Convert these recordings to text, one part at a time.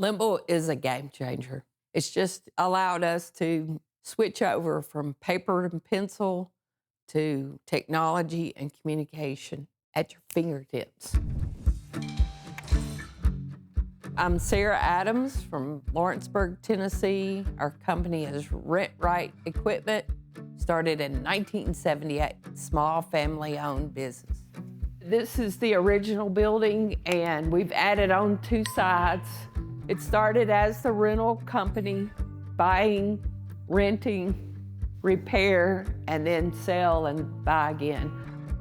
Limble is a game changer. It's just allowed us to switch over from paper and pencil to technology and communication at your fingertips. I'm Sarah Adams from Lawrenceburg, Tennessee. Our company is Rent Right Equipment, started in 1978, small family-owned business. This is the original building, and we've added on 2 sides. It started as the rental company, buying, renting, repair, and then sell and buy again.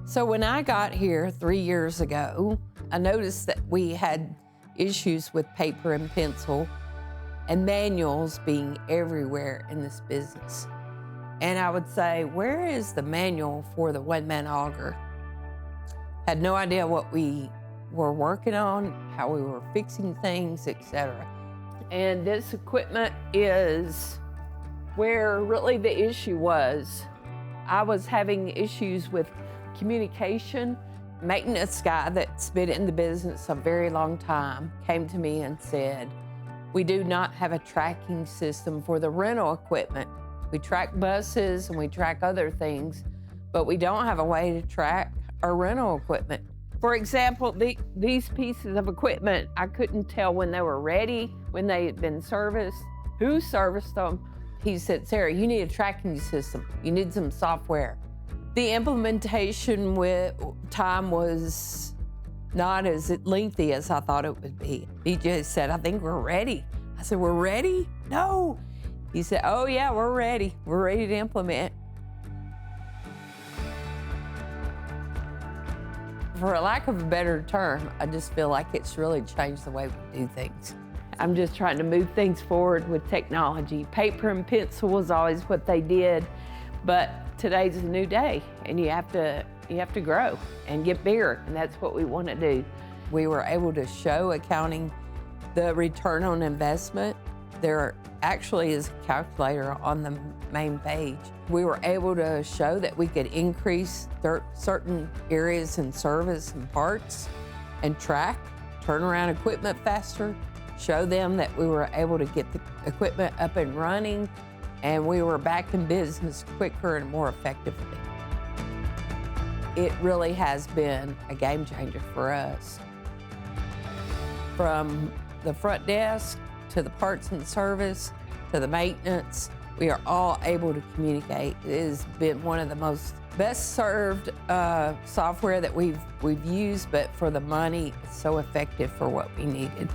So when I got here 3 years ago, I noticed that we had issues with paper and pencil and manuals being everywhere in this business. And I would say, where is the manual for the one-man auger? Had no idea what we were working on, how we were fixing things, etc. And this equipment is where really the issue was. I was having issues with communication. Maintenance guy that's been in the business a very long time came to me and said, we do not have a tracking system for the rental equipment. We track buses and we track other things, but we don't have a way to track our rental equipment. For example, these pieces of equipment, I couldn't tell when they were ready, when they had been serviced, who serviced them. He said, Sarah, you need a tracking system. You need some software. The implementation time was not as lengthy as I thought it would be. He just said, I think we're ready. I said, we're ready? No. He said, oh yeah, we're ready. We're ready to implement. For a lack of a better term, I just feel like it's really changed the way we do things. I'm just trying to move things forward with technology. Paper and pencil was always what they did, but today's a new day, and you have to grow and get bigger, and that's what we want to do. We were able to show accounting the return on investment. There actually is a calculator on the main page. We were able to show that we could increase certain areas in service and parts and track, turn around equipment faster, show them that we were able to get the equipment up and running, and we were back in business quicker and more effectively. It really has been a game changer for us. From the front desk to the parts and service to the maintenance, we are all able to communicate. It has been one of the best served software that we've used, but for the money, it's so effective for what we needed.